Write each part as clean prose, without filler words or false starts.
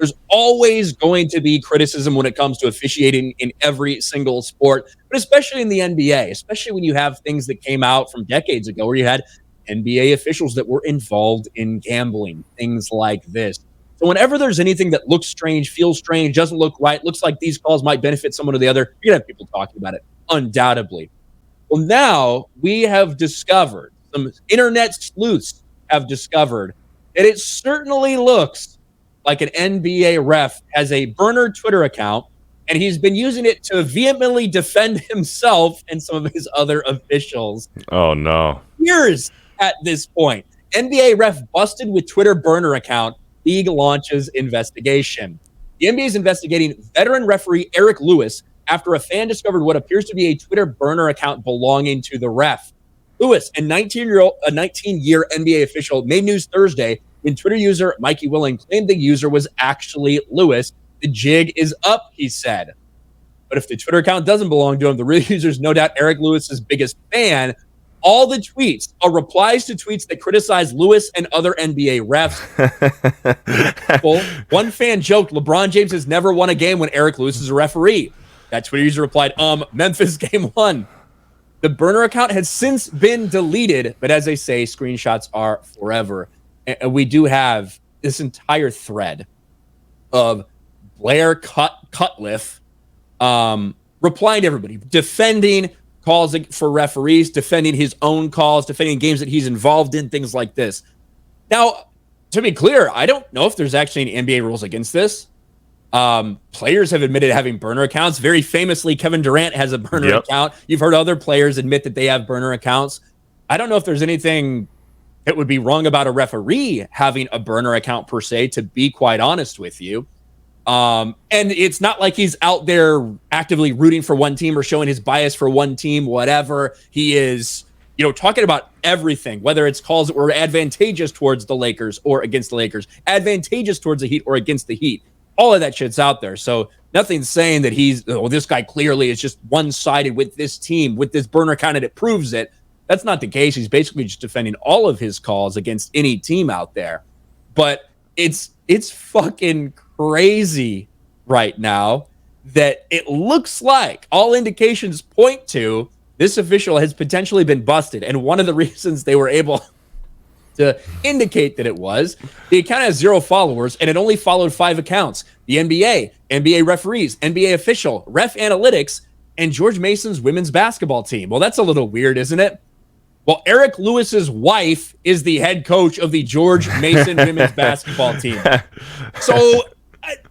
There's always going to be criticism when it comes to officiating in every single sport, but especially in the NBA, especially when you have things that came out from decades ago where you had NBA officials that were involved in gambling, things like this. So whenever there's anything that looks strange, feels strange, doesn't look right, looks like these calls might benefit someone or the other, you're going to have people talking about it, undoubtedly. Well, now we have discovered, some internet sleuths have discovered, that it certainly looks like an NBA ref has a burner Twitter account, and he's been using it to vehemently defend himself and some of his other officials. Oh, no. Years at this point. NBA ref busted with Twitter burner account. League launches investigation. The NBA is investigating veteran referee Eric Lewis after a fan discovered what appears to be a Twitter burner account belonging to the ref. Lewis, a 19-year NBA official, made news Thursday when Twitter user Mikey Willing claimed the user was actually Lewis. The jig is up, he said. But if the Twitter account doesn't belong to him, the real user is no doubt Eric Lewis's biggest fan. All the tweets are replies to tweets that criticize Lewis and other NBA refs. One fan joked, LeBron James has never won a game when Eric Lewis is a referee. That Twitter user replied, Memphis game 1. The burner account has since been deleted, but as they say, screenshots are forever. And we do have this entire thread of Blair Cutliff replying to everybody, defending calls for referees, defending his own calls, defending games that he's involved in, things like this. Now, to be clear, I don't know if there's actually any NBA rules against this. Players have admitted having burner accounts. Very famously, Kevin Durant has a burner account. You've heard other players admit that they have burner accounts. I don't know if there's anything that would be wrong about a referee having a burner account per se, to be quite honest with you. And it's not like he's out there actively rooting for one team or showing his bias for one team, whatever. He is, talking about everything, whether it's calls that were advantageous towards the Lakers or against the Lakers, advantageous towards the Heat or against the Heat. All of that shit's out there. So nothing's saying that this guy clearly is just one-sided with this team, with this burner account, and it proves it. That's not the case. He's basically just defending all of his calls against any team out there. But it's fucking crazy right now that it looks like all indications point to this official has potentially been busted. And one of the reasons they were able to indicate that it was, the account has 0 followers and it only followed 5 accounts: the NBA, NBA referees, NBA official, ref analytics, and George Mason's women's basketball team. Well, that's a little weird, isn't it? Well, Eric Lewis's wife is the head coach of the George Mason women's basketball team. So,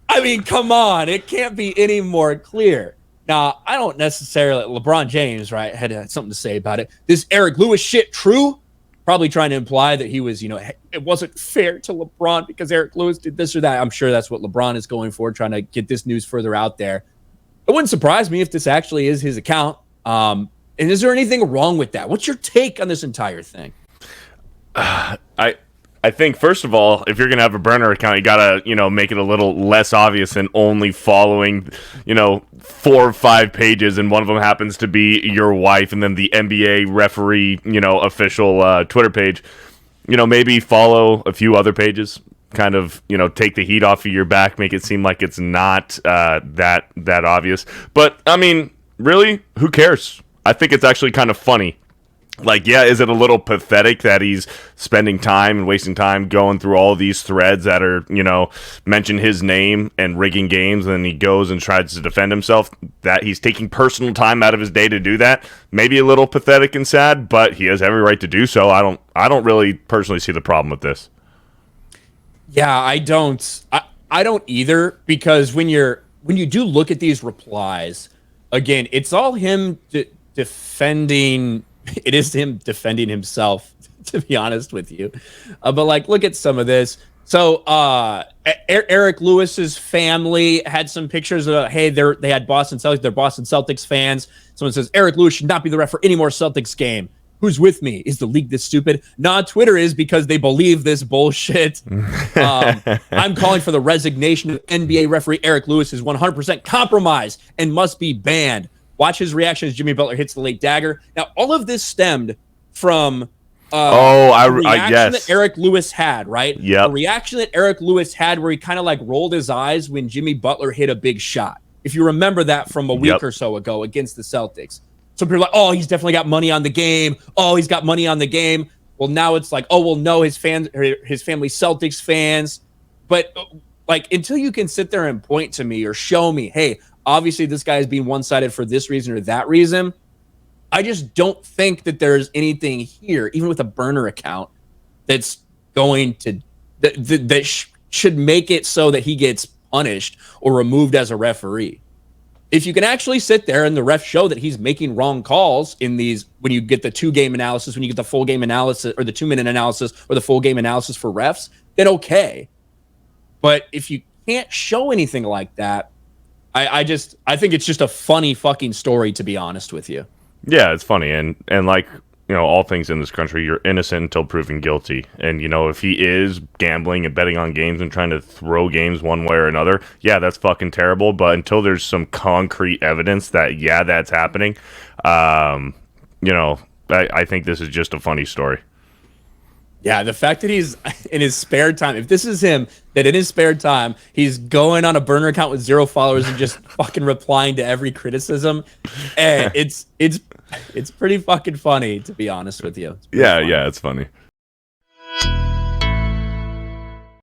I mean, come on. It can't be any more clear. Now, I don't necessarily, LeBron James, right, had something to say about it. This Eric Lewis shit true? Probably trying to imply that he was, it wasn't fair to LeBron because Eric Lewis did this or that. I'm sure that's what LeBron is going for, trying to get this news further out there. It wouldn't surprise me if this actually is his account. And is there anything wrong with that? What's your take on this entire thing? I think, first of all, if you're going to have a burner account, you got to, make it a little less obvious than only following, 4 or 5 pages, and one of them happens to be your wife, and then the NBA referee, official Twitter page. Maybe follow a few other pages, kind of, take the heat off of your back, make it seem like it's not that obvious. But, I mean, really, who cares? I think it's actually kind of funny. Like, yeah, is it a little pathetic that he's spending time and wasting time going through all these threads that are, mention his name and rigging games, and then he goes and tries to defend himself, that he's taking personal time out of his day to do that? Maybe a little pathetic and sad, but he has every right to do so. I don't really personally see the problem with this. Yeah, I don't either, because when you do look at these replies, again, it's all him defending. It is him defending himself, to be honest with you. But look at some of this. So Eric Lewis's family had some pictures of, hey, they had Boston Celtics. They're Boston Celtics fans. Someone says, Eric Lewis should not be the ref for any more Celtics game. Who's with me? Is the league this stupid? Nah, Twitter is, because they believe this bullshit. I'm calling for the resignation of NBA referee Eric Lewis is 100% compromised and must be banned. Watch his reaction as Jimmy Butler hits the late dagger. Now, all of this stemmed from reaction yes. that Eric Lewis had, right? Yep. The reaction that Eric Lewis had where he kind of like rolled his eyes when Jimmy Butler hit a big shot. If you remember that from a week or so ago against the Celtics. Some people are like, oh, he's definitely got money on the game. Oh, he's got money on the game. Well, now it's like, oh, well, no, his family Celtics fans. But like, until you can sit there and point to me or show me, hey, obviously this guy is being one-sided for this reason or that reason, I just don't think that there's anything here, even with a burner account, that's going to should make it so that he gets punished or removed as a referee. If you can actually sit there and the ref show that he's making wrong calls in these, when you get the 2-game analysis, when you get the full game analysis or the 2-minute analysis or the full game analysis for refs, then okay. But if you can't show anything like that, I think it's just a funny fucking story, to be honest with you. Yeah, it's funny, and like, you know, all things in this country, you're innocent until proven guilty. And, you know, if he is gambling and betting on games and trying to throw games one way or another, yeah, that's fucking terrible. But until there's some concrete evidence that, yeah, that's happening, you know, I think this is just a funny story. Yeah, the fact that he's in his spare time, if this is him, that in his spare time, he's going on a burner account with 0 followers and just fucking replying to every criticism, and it's pretty fucking funny, to be honest with you. Yeah, it's funny.